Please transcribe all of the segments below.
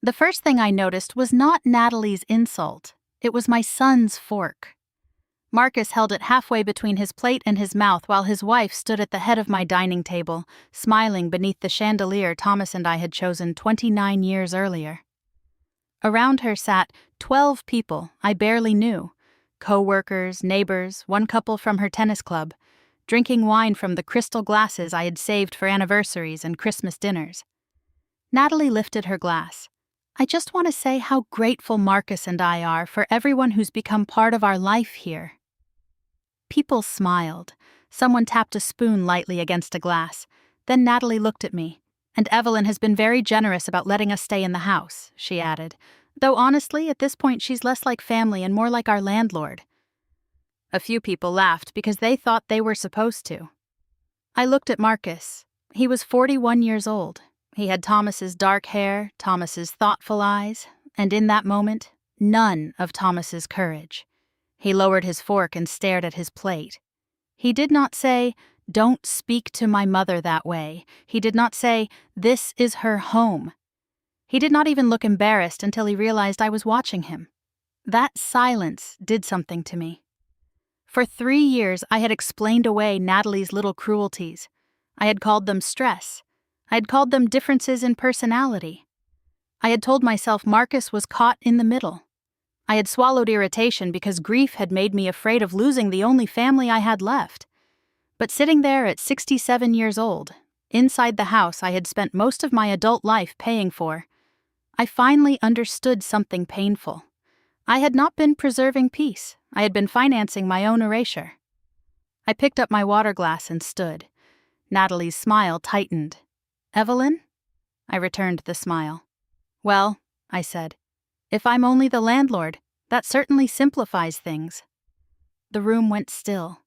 The first thing I noticed was not Natalie's insult. It was my son's fork. Marcus held it halfway between his plate and his mouth while his wife stood at the head of my dining table, smiling beneath the chandelier Thomas and I had chosen 29 years earlier. Around her sat 12 people I barely knew, co-workers, neighbors, one couple from her tennis club, drinking wine from the crystal glasses I had saved for anniversaries and Christmas dinners. Natalie lifted her glass. "I just want to say how grateful Marcus and I are for everyone who's become part of our life here." People smiled. Someone tapped a spoon lightly against a glass. Then Natalie looked at me. "And Evelyn has been very generous about letting us stay in the house," she added. "Though honestly, at this point she's less like family and more like our landlord." A few people laughed because they thought they were supposed to. I looked at Marcus. He was 41 years old. He had Thomas's dark hair, Thomas's thoughtful eyes, and in that moment, none of Thomas's courage. He lowered his fork and stared at his plate. He did not say, "Don't speak to my mother that way." He did not say, "This is her home." He did not even look embarrassed until he realized I was watching him. That silence did something to me. For 3 years, I had explained away Natalie's little cruelties. I had called them stress. I had called them differences in personality. I had told myself Marcus was caught in the middle. I had swallowed irritation because grief had made me afraid of losing the only family I had left. But sitting there at 67 years old, inside the house I had spent most of my adult life paying for, I finally understood something painful. I had not been preserving peace. I had been financing my own erasure. I picked up my water glass and stood. Natalie's smile tightened. "Evelyn?" I returned the smile. "Well," I said, "if I'm only the landlord, that certainly simplifies things." The room went still.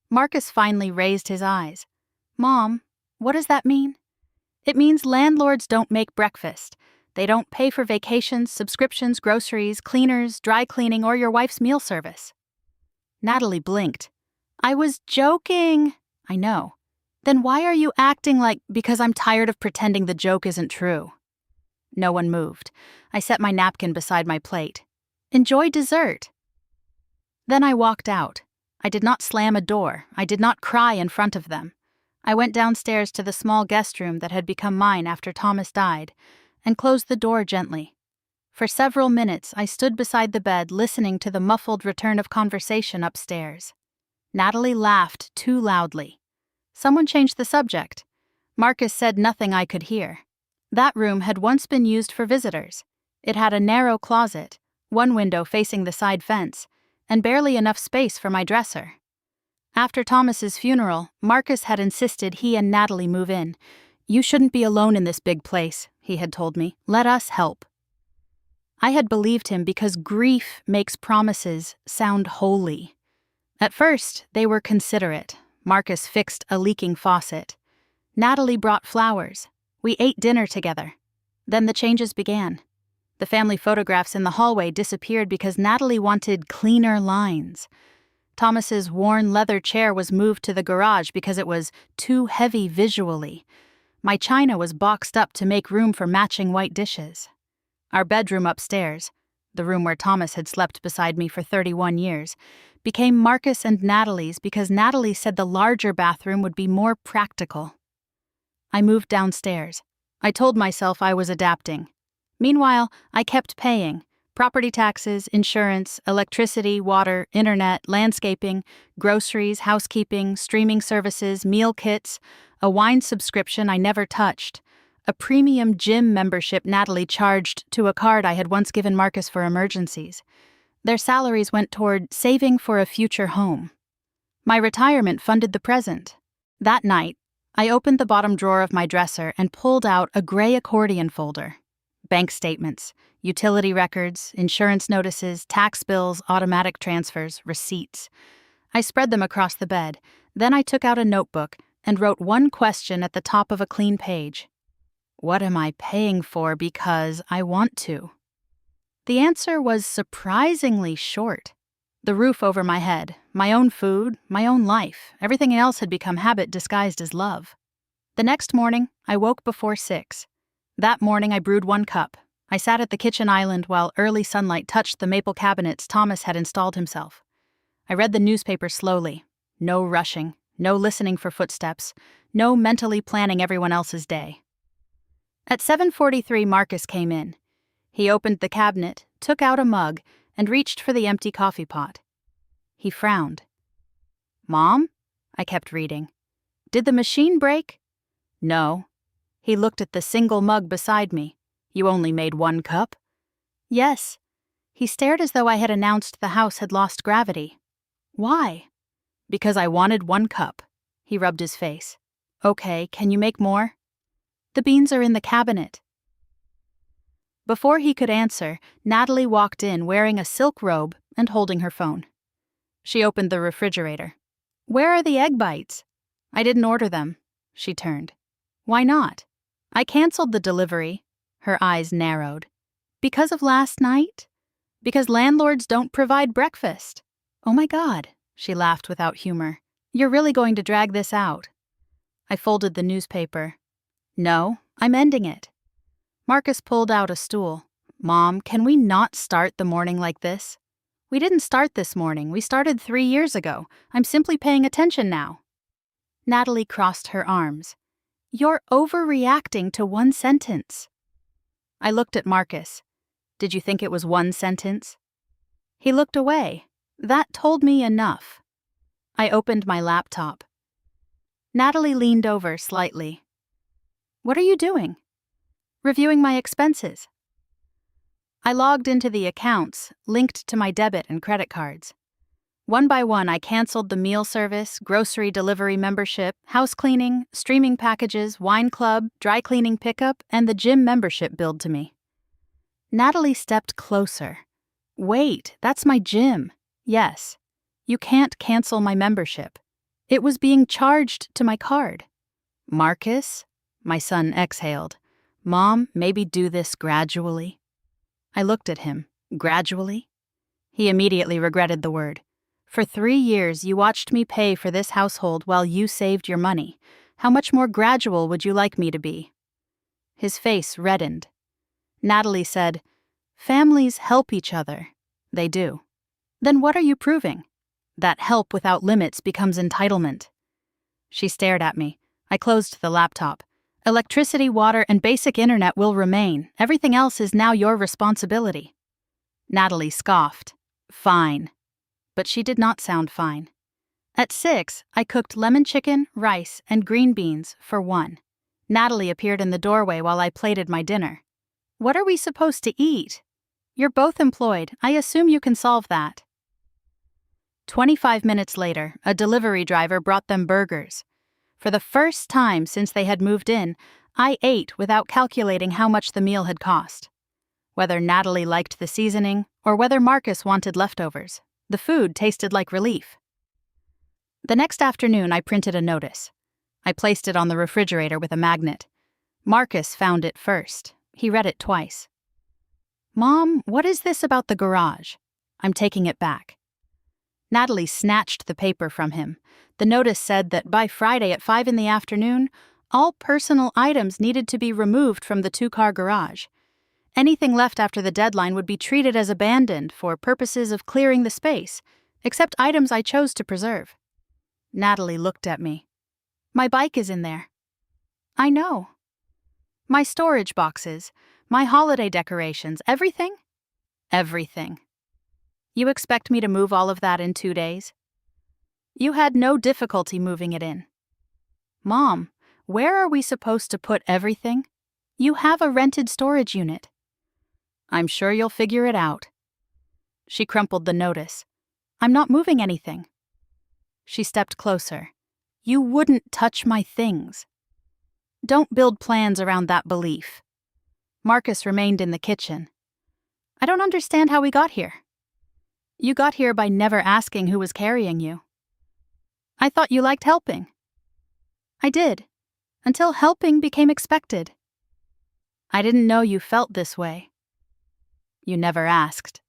Marcus finally raised his eyes. "Mom, what does that mean?" "It means landlords don't make breakfast. They don't pay for vacations, subscriptions, groceries, cleaners, dry cleaning, or your wife's meal service." Natalie blinked. "I was joking." "I know. Then why are you acting like..." "Because I'm tired of pretending the joke isn't true." No one moved. I set my napkin beside my plate. "Enjoy dessert." Then I walked out. I did not slam a door. I did not cry in front of them. I went downstairs to the small guest room that had become mine after Thomas died, and closed the door gently. For several minutes, I stood beside the bed listening to the muffled return of conversation upstairs. Natalie laughed too loudly. Someone changed the subject. Marcus said nothing I could hear. That room had once been used for visitors. It had a narrow closet, one window facing the side fence, and barely enough space for my dresser. After Thomas's funeral, Marcus had insisted he and Natalie move in. "You shouldn't be alone in this big place," he had told me. "Let us help." I had believed him because grief makes promises sound holy. At first, they were considerate. Marcus fixed a leaking faucet. Natalie brought flowers. We ate dinner together. Then the changes began. The family photographs in the hallway disappeared because Natalie wanted cleaner lines. Thomas's worn leather chair was moved to the garage because it was too heavy visually. My china was boxed up to make room for matching white dishes. Our bedroom upstairs, the room where Thomas had slept beside me for 31 years, became Marcus and Natalie's because Natalie said the larger bathroom would be more practical. I moved downstairs. I told myself I was adapting. Meanwhile, I kept paying. Property taxes, insurance, electricity, water, internet, landscaping, groceries, housekeeping, streaming services, meal kits, a wine subscription I never touched, a premium gym membership Natalie charged to a card I had once given Marcus for emergencies. Their salaries went toward saving for a future home. My retirement funded the present. That night, I opened the bottom drawer of my dresser and pulled out a gray accordion folder. Bank statements, utility records, insurance notices, tax bills, automatic transfers, receipts. I spread them across the bed. Then I took out a notebook and wrote one question at the top of a clean page. What am I paying for because I want to? The answer was surprisingly short. The roof over my head, my own food, my own life, everything else had become habit disguised as love. The next morning, I woke before 6. That morning I brewed 1 cup. I sat at the kitchen island while early sunlight touched the maple cabinets Thomas had installed himself. I read the newspaper slowly. No rushing, no listening for footsteps, no mentally planning everyone else's day. At 7:43, Marcus came in. He opened the cabinet, took out a mug, and reached for the empty coffee pot. He frowned. "Mom?" I kept reading. "Did the machine break?" "No." He looked at the single mug beside me. "You only made 1 cup?" "Yes." He stared as though I had announced the house had lost gravity. "Why?" "Because I wanted 1 cup." He rubbed his face. "Okay, can you make more?" "The beans are in the cabinet." Before he could answer, Natalie walked in wearing a silk robe and holding her phone. She opened the refrigerator. "Where are the egg bites?" "I didn't order them." She turned. "Why not?" "I canceled the delivery." Her eyes narrowed. "Because of last night?" "Because landlords don't provide breakfast." "Oh my God," she laughed without humor. "You're really going to drag this out?" I folded the newspaper. "No, I'm ending it." Marcus pulled out a stool. "Mom, can we not start the morning like this?" "We didn't start this morning. We started 3 years ago. I'm simply paying attention now." Natalie crossed her arms. "You're overreacting to 1 sentence." I looked at Marcus. "Did you think it was 1 sentence?" He looked away. That told me enough. I opened my laptop. Natalie leaned over slightly. "What are you doing?" "Reviewing my expenses." I logged into the accounts, linked to my debit and credit cards. One by one, I canceled the meal service, grocery delivery membership, house cleaning, streaming packages, wine club, dry cleaning pickup, and the gym membership billed to me. Natalie stepped closer. "Wait, that's my gym." "Yes. You can't cancel my membership. It was being charged to my card." "Marcus?" My son exhaled. "Mom, maybe do this gradually." I looked at him. Gradually? He immediately regretted the word. "For 3 years, you watched me pay for this household while you saved your money. How much more gradual would you like me to be?" His face reddened. Natalie said, "Families help each other." "They do." "Then what are you proving?" "That help without limits becomes entitlement." She stared at me. I closed the laptop. "Electricity, water, and basic internet will remain. Everything else is now your responsibility." Natalie scoffed. "Fine." But she did not sound fine. At 6, I cooked lemon chicken, rice, and green beans for 1. Natalie appeared in the doorway while I plated my dinner. "What are we supposed to eat?" "You're both employed. I assume you can solve that." 25 minutes later, a delivery driver brought them burgers. For the first time since they had moved in, I ate without calculating how much the meal had cost. Whether Natalie liked the seasoning or whether Marcus wanted leftovers, the food tasted like relief. The next afternoon, I printed a notice. I placed it on the refrigerator with a magnet. Marcus found it first. He read it twice. "Mom, what is this about the garage?" "I'm taking it back." Natalie snatched the paper from him. The notice said that by Friday at 5 in the afternoon, all personal items needed to be removed from the 2-car garage. Anything left after the deadline would be treated as abandoned for purposes of clearing the space, except items I chose to preserve. Natalie looked at me. "My bike is in there." "I know." "My storage boxes, my holiday decorations, everything?" "Everything." "You expect me to move all of that in 2 days?" "You had no difficulty moving it in." "Mom, where are we supposed to put everything?" "You have a rented storage unit." "I'm sure you'll figure it out." She crumpled the notice. "I'm not moving anything." She stepped closer. "You wouldn't touch my things." "Don't build plans around that belief." Marcus remained in the kitchen. "I don't understand how we got here." "You got here by never asking who was carrying you." "I thought you liked helping." "I did, until helping became expected." "I didn't know you felt this way." "You never asked."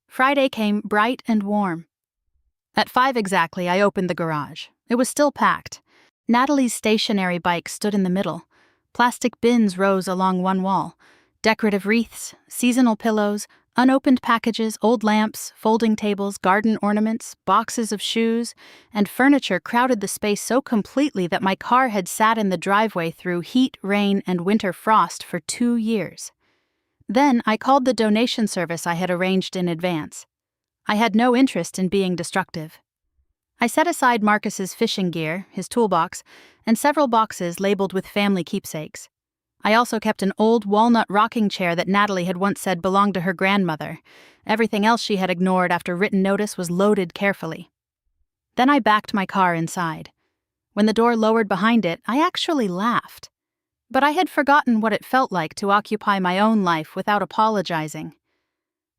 Friday came bright and warm. At 5 exactly, I opened the garage. It was still packed. Natalie's stationary bike stood in the middle. Plastic bins rose along one wall. Decorative wreaths, seasonal pillows, unopened packages, old lamps, folding tables, garden ornaments, boxes of shoes, and furniture crowded the space so completely that my car had sat in the driveway through heat, rain, and winter frost for 2 years. Then I called the donation service I had arranged in advance. I had no interest in being destructive. I set aside Marcus's fishing gear, his toolbox, and several boxes labeled with family keepsakes. I also kept an old walnut rocking chair that Natalie had once said belonged to her grandmother. Everything else she had ignored after written notice was loaded carefully. Then I backed my car inside. When the door lowered behind it, I actually laughed. But I had forgotten what it felt like to occupy my own life without apologizing.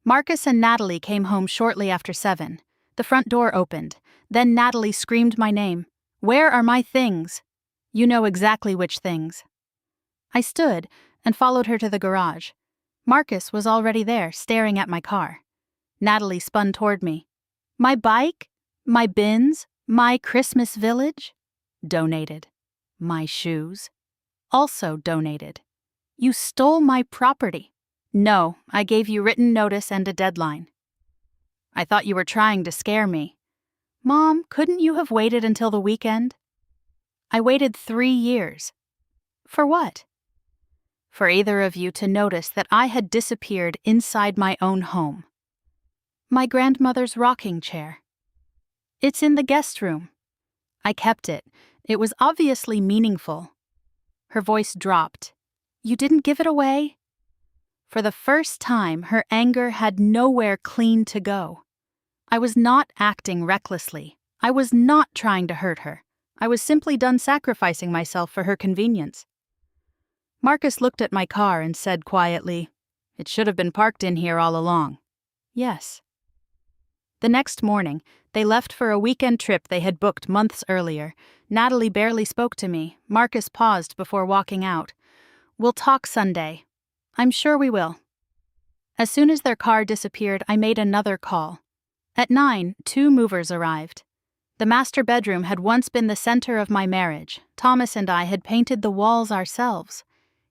Marcus and Natalie came home shortly after 7. The front door opened. Then Natalie screamed my name. "Where are my things?" "You know exactly which things." I stood and followed her to the garage. Marcus was already there, staring at my car. Natalie spun toward me. "My bike? My bins? My Christmas village?" "Donated." "My shoes?" "Also donated." "You stole my property." "No, I gave you written notice and a deadline." "I thought you were trying to scare me." "Mom, couldn't you have waited until the weekend?" "I waited 3 years." "For what?" "For either of you to notice that I had disappeared inside my own home." "My grandmother's rocking chair." "It's in the guest room." I kept it. It was obviously meaningful. Her voice dropped. "You didn't give it away?" For the first time, her anger had nowhere clean to go. I was not acting recklessly. I was not trying to hurt her. I was simply done sacrificing myself for her convenience. Marcus looked at my car and said quietly, "It should have been parked in here all along." "Yes." The next morning, they left for a weekend trip they had booked months earlier. Natalie barely spoke to me. Marcus paused before walking out. "We'll talk Sunday." "I'm sure we will." As soon as their car disappeared, I made another call. At 9, 2 movers arrived. The master bedroom had once been the center of my marriage. Thomas and I had painted the walls ourselves.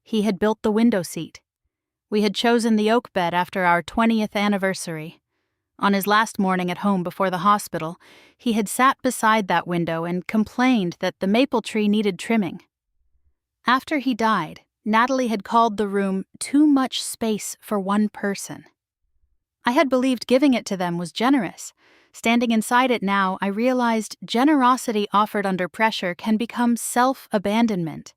He had built the window seat. We had chosen the oak bed after our 20th anniversary. On his last morning at home before the hospital, he had sat beside that window and complained that the maple tree needed trimming. After he died, Natalie had called the room too much space for one person. I had believed giving it to them was generous. Standing inside it now, I realized generosity offered under pressure can become self-abandonment.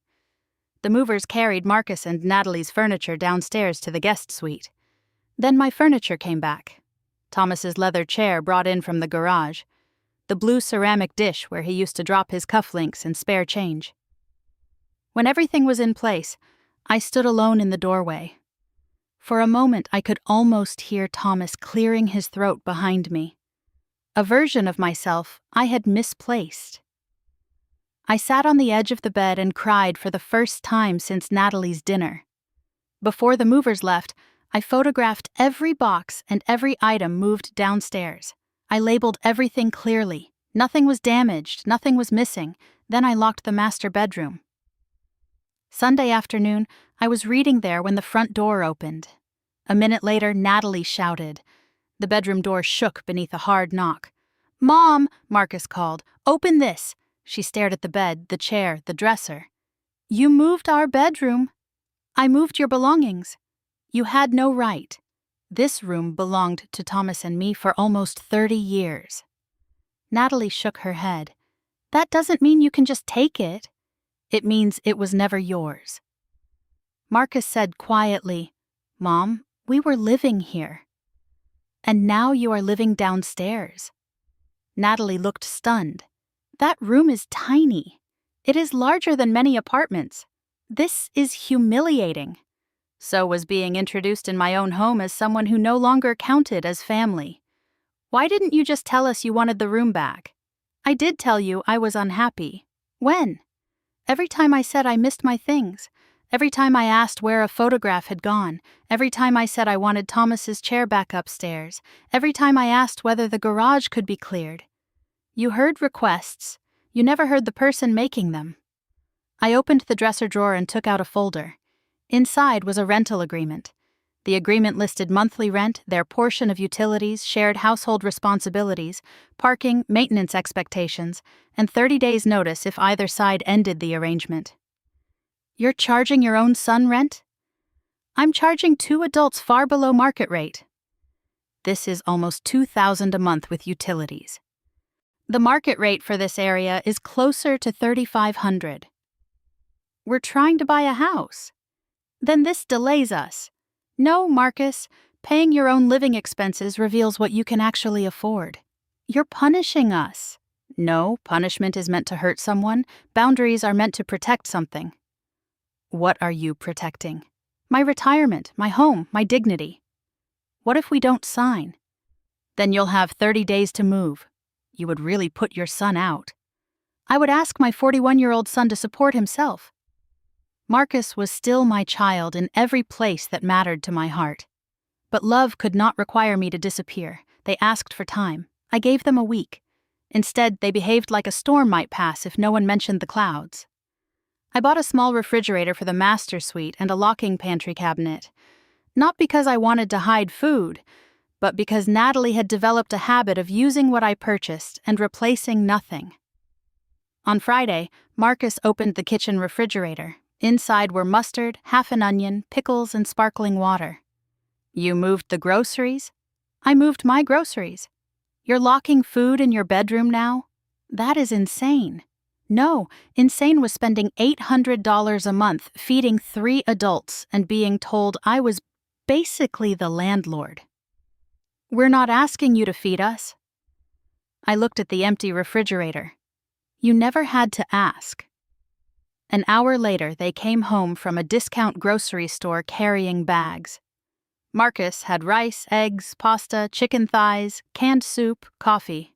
The movers carried Marcus and Natalie's furniture downstairs to the guest suite. Then my furniture came back. Thomas's leather chair brought in from the garage. The blue ceramic dish where he used to drop his cufflinks and spare change. When everything was in place, I stood alone in the doorway. For a moment, I could almost hear Thomas clearing his throat behind me. A version of myself I had misplaced. I sat on the edge of the bed and cried for the first time since Natalie's dinner. Before the movers left, I photographed every box and every item moved downstairs. I labeled everything clearly. Nothing was damaged, nothing was missing. Then I locked the master bedroom. Sunday afternoon, I was reading there when the front door opened. A minute later, Natalie shouted. The bedroom door shook beneath a hard knock. "Mom," Marcus called, "open this." She stared at the bed, the chair, the dresser. "You moved our bedroom." "I moved your belongings." "You had no right." This room belonged to Thomas and me for almost 30 years. Natalie shook her head. "That doesn't mean you can just take it. It means it was never yours." Marcus said quietly, "Mom, we were living here. And now you are living downstairs." Natalie looked stunned. "That room is tiny. It is larger than many apartments. This is humiliating." So was being introduced in my own home as someone who no longer counted as family. "Why didn't you just tell us you wanted the room back?" "I did tell you I was unhappy." "When?" "Every time I said I missed my things. Every time I asked where a photograph had gone. Every time I said I wanted Thomas's chair back upstairs. Every time I asked whether the garage could be cleared. You heard requests. You never heard the person making them." I opened the dresser drawer and took out a folder. Inside was a rental agreement. The agreement listed monthly rent, their portion of utilities, shared household responsibilities, parking, maintenance expectations, and 30 days' notice if either side ended the arrangement. You're charging your own son rent? I'm charging 2 adults far below market rate. This is almost $2,000 a month with utilities. The market rate for this area is closer to $3,500. We're trying to buy a house. Then this delays us. No, Marcus, paying your own living expenses reveals what you can actually afford. You're punishing us. No, punishment is meant to hurt someone. Boundaries are meant to protect something. What are you protecting? My retirement, my home, my dignity. What if we don't sign? Then you'll have 30 days to move. You would really put your son out. I would ask my 41-year-old son to support himself. Marcus was still my child in every place that mattered to my heart. But love could not require me to disappear. They asked for time. I gave them a week. Instead, they behaved like a storm might pass if no one mentioned the clouds. I bought a small refrigerator for the master suite and a locking pantry cabinet. Not because I wanted to hide food, but because Natalie had developed a habit of using what I purchased and replacing nothing. On Friday, Marcus opened the kitchen refrigerator. Inside were mustard, half an onion, pickles, and sparkling water. You moved the groceries? I moved my groceries. You're locking food in your bedroom now? That is insane. No, insane was spending $800 a month feeding 3 adults and being told I was basically the landlord. We're not asking you to feed us. I looked at the empty refrigerator. You never had to ask. An hour later, they came home from a discount grocery store carrying bags. Marcus had rice, eggs, pasta, chicken thighs, canned soup, coffee.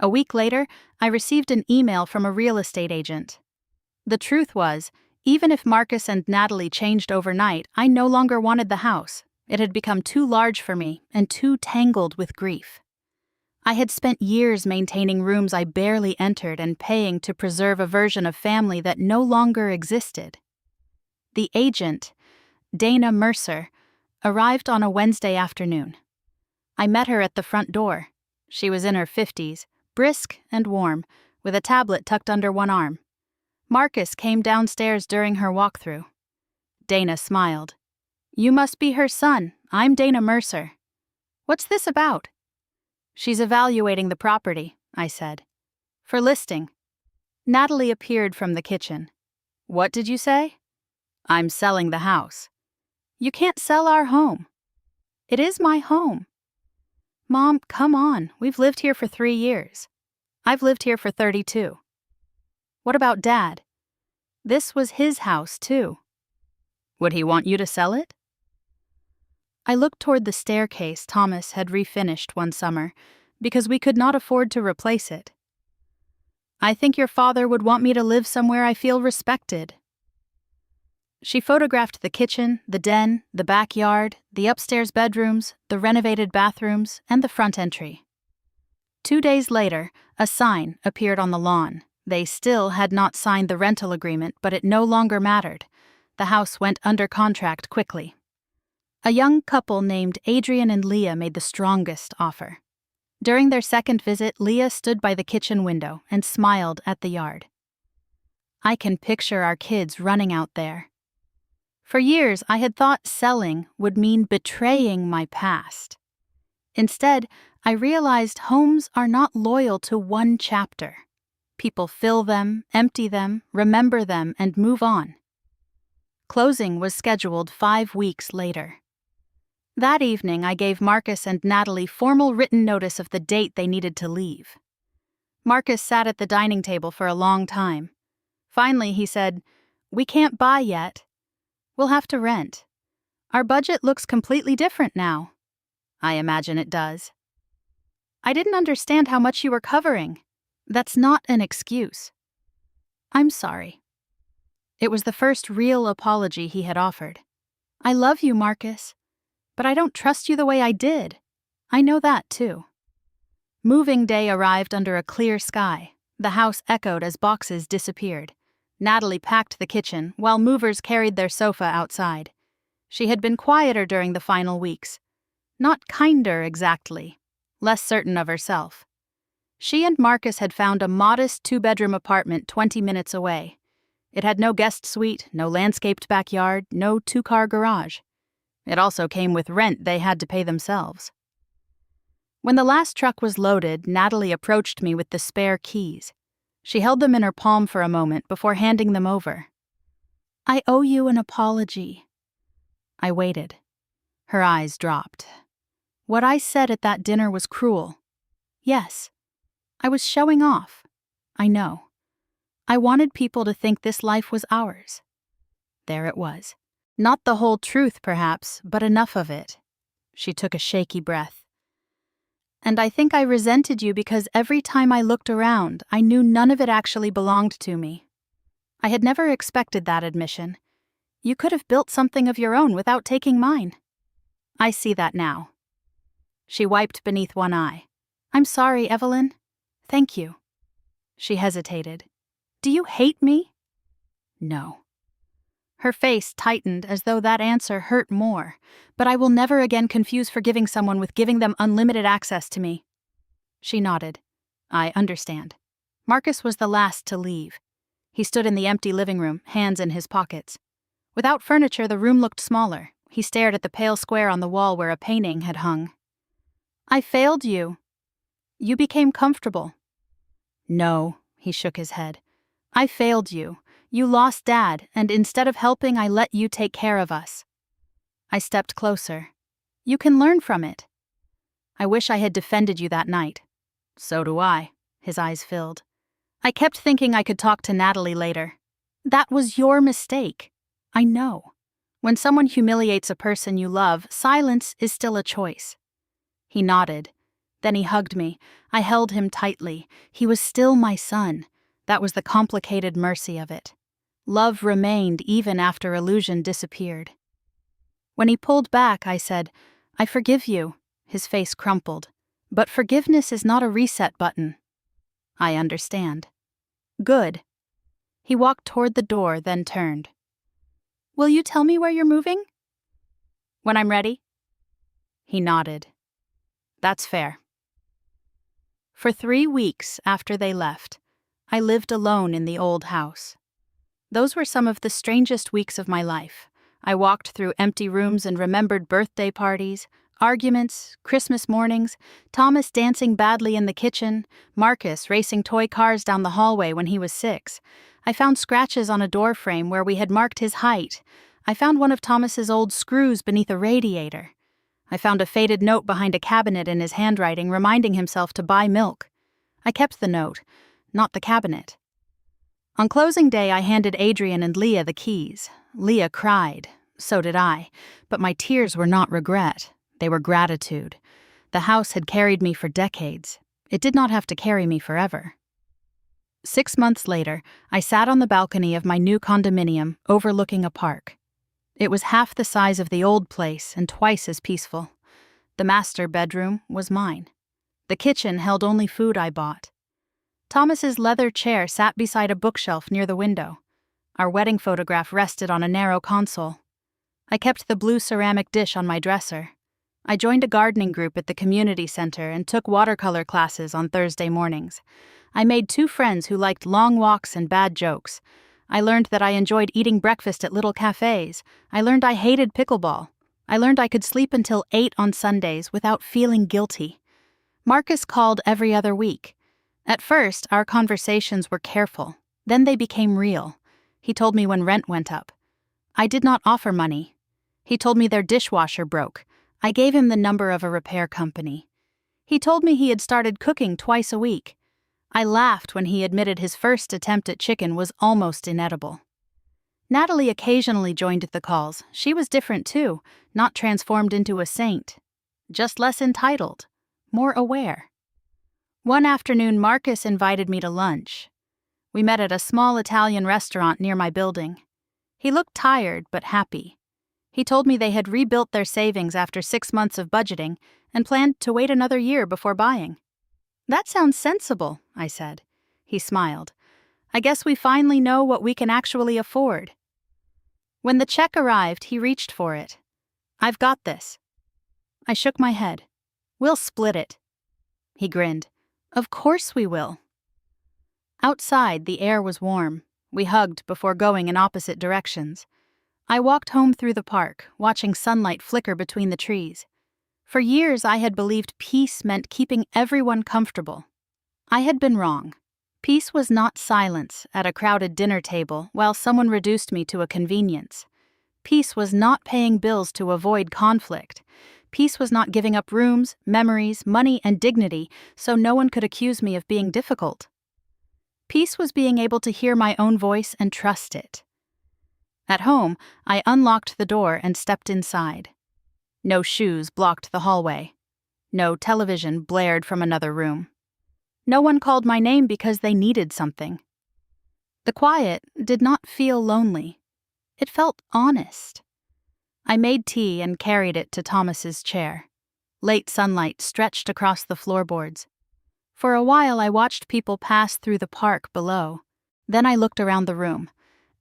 A week later, I received an email from a real estate agent. The truth was, even if Marcus and Natalie changed overnight, I no longer wanted the house. It had become too large for me and too tangled with grief. I had spent years maintaining rooms I barely entered and paying to preserve a version of family that no longer existed. The agent, Dana Mercer, arrived on a Wednesday afternoon. I met her at the front door. She was in her 50s, brisk and warm, with a tablet tucked under one arm. Marcus came downstairs during her walkthrough. Dana smiled. You must be her son. I'm Dana Mercer. What's this about? She's evaluating the property, I said. For listing. Natalie appeared from the kitchen. What did you say? I'm selling the house. You can't sell our home. It is my home. Mom, come on. We've lived here for 3 years. I've lived here for 32. What about Dad? This was his house, too. Would he want you to sell it? I looked toward the staircase Thomas had refinished one summer, because we could not afford to replace it. I think your father would want me to live somewhere I feel respected. She photographed the kitchen, the den, the backyard, the upstairs bedrooms, the renovated bathrooms, and the front entry. 2 days later, a sign appeared on the lawn. They still had not signed the rental agreement, but it no longer mattered. The house went under contract quickly. A young couple named Adrian and Leah made the strongest offer. During their second visit, Leah stood by the kitchen window and smiled at the yard. I can picture our kids running out there. For years, I had thought selling would mean betraying my past. Instead, I realized homes are not loyal to one chapter. People fill them, empty them, remember them, and move on. Closing was scheduled 5 weeks later. That evening, I gave Marcus and Natalie formal written notice of the date they needed to leave. Marcus sat at the dining table for a long time. Finally, he said, "We can't buy yet. We'll have to rent. Our budget looks completely different now." I imagine it does. I didn't understand how much you were covering. That's not an excuse. I'm sorry. It was the first real apology he had offered. I love you, Marcus, but I don't trust you the way I did. I know that, too. Moving day arrived under a clear sky. The house echoed as boxes disappeared. Natalie packed the kitchen, while movers carried their sofa outside. She had been quieter during the final weeks. Not kinder, exactly. Less certain of herself. She and Marcus had found a modest 2-bedroom apartment 20 minutes away. It had no guest suite, no landscaped backyard, no 2-car garage. It also came with rent they had to pay themselves. When the last truck was loaded, Natalie approached me with the spare keys. She held them in her palm for a moment before handing them over. "I owe you an apology." I waited. Her eyes dropped. What I said at that dinner was cruel. Yes. I was showing off. I know. I wanted people to think this life was ours. There it was. Not the whole truth, perhaps, but enough of it. She took a shaky breath. And I think I resented you because every time I looked around, I knew none of it actually belonged to me. I had never expected that admission. You could have built something of your own without taking mine. I see that now. She wiped beneath one eye. "I'm sorry, Evelyn." "Thank you." She hesitated. "Do you hate me?" "No." Her face tightened as though that answer hurt more, but I will never again confuse forgiving someone with giving them unlimited access to me. She nodded. "I understand." Marcus was the last to leave. He stood in the empty living room, hands in his pockets. Without furniture, the room looked smaller. He stared at the pale square on the wall where a painting had hung. "I failed you. You became comfortable." "No," he shook his head. "I failed you. You lost Dad, and instead of helping, I let you take care of us." I stepped closer. "You can learn from it." "I wish I had defended you that night." "So do I." His eyes filled. "I kept thinking I could talk to Natalie later." "That was your mistake." "I know. When someone humiliates a person you love, silence is still a choice." He nodded. Then he hugged me. I held him tightly. He was still my son. That was the complicated mercy of it. Love remained even after illusion disappeared. When he pulled back, I said, "I forgive you." His face crumpled. "But forgiveness is not a reset button." "I understand." "Good." He walked toward the door, then turned. "Will you tell me where you're moving?" "When I'm ready." He nodded. "That's fair." For 3 weeks after they left, I lived alone in the old house. Those were some of the strangest weeks of my life. I walked through empty rooms and remembered birthday parties, arguments, Christmas mornings, Thomas dancing badly in the kitchen, Marcus racing toy cars down the hallway when he was 6. I found scratches on a door frame where we had marked his height. I found one of Thomas's old screws beneath a radiator. I found a faded note behind a cabinet in his handwriting reminding himself to buy milk. I kept the note, not the cabinet. On closing day, I handed Adrian and Leah the keys. Leah cried. So did I. But my tears were not regret. They were gratitude. The house had carried me for decades. It did not have to carry me forever. 6 months later, I sat on the balcony of my new condominium overlooking a park. It was half the size of the old place and twice as peaceful. The master bedroom was mine. The kitchen held only food I bought. Thomas's leather chair sat beside a bookshelf near the window. Our wedding photograph rested on a narrow console. I kept the blue ceramic dish on my dresser. I joined a gardening group at the community center and took watercolor classes on Thursday mornings. I made 2 friends who liked long walks and bad jokes. I learned that I enjoyed eating breakfast at little cafes. I learned I hated pickleball. I learned I could sleep until 8 on Sundays without feeling guilty. Marcus called every other week. At first, our conversations were careful. Then they became real. He told me when rent went up. I did not offer money. He told me their dishwasher broke. I gave him the number of a repair company. He told me he had started cooking twice a week. I laughed when he admitted his first attempt at chicken was almost inedible. Natalie occasionally joined the calls. She was different too, not transformed into a saint. Just less entitled, more aware. One afternoon, Marcus invited me to lunch. We met at a small Italian restaurant near my building. He looked tired but happy. He told me they had rebuilt their savings after 6 months of budgeting and planned to wait another year before buying. "That sounds sensible," I said. He smiled. I guess we finally know what we can actually afford. When the check arrived, he reached for it. I've got this. I shook my head. We'll split it. He grinned. Of course we will. Outside, the air was warm. We hugged before going in opposite directions. I walked home through the park, watching sunlight flicker between the trees. For years, I had believed peace meant keeping everyone comfortable. I had been wrong. Peace was not silence at a crowded dinner table while someone reduced me to a convenience. Peace was not paying bills to avoid conflict. Peace was not giving up rooms, memories, money, and dignity so no one could accuse me of being difficult. Peace was being able to hear my own voice and trust it. At home, I unlocked the door and stepped inside. No shoes blocked the hallway. No television blared from another room. No one called my name because they needed something. The quiet did not feel lonely. It felt honest. I made tea and carried it to Thomas's chair. Late sunlight stretched across the floorboards. For a while, I watched people pass through the park below. Then I looked around the room.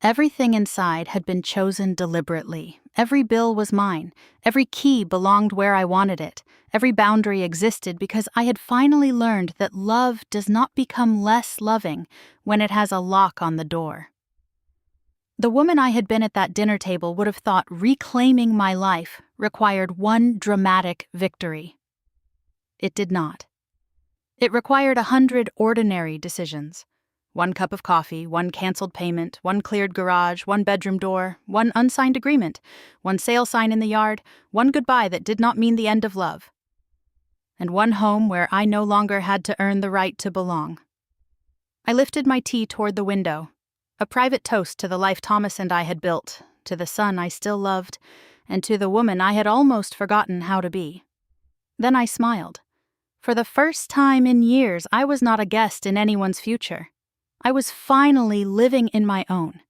Everything inside had been chosen deliberately. Every bill was mine. Every key belonged where I wanted it. Every boundary existed because I had finally learned that love does not become less loving when it has a lock on the door. The woman I had been at that dinner table would have thought reclaiming my life required one dramatic victory. It did not. It required 100 ordinary decisions. 1 cup of coffee, 1 canceled payment, 1 cleared garage, 1 bedroom door, 1 unsigned agreement, 1 sale sign in the yard, 1 goodbye that did not mean the end of love, and 1 home where I no longer had to earn the right to belong. I lifted my tea toward the window, a private toast to the life Thomas and I had built, to the son I still loved, and to the woman I had almost forgotten how to be. Then I smiled. For the first time in years, I was not a guest in anyone's future. I was finally living in my own.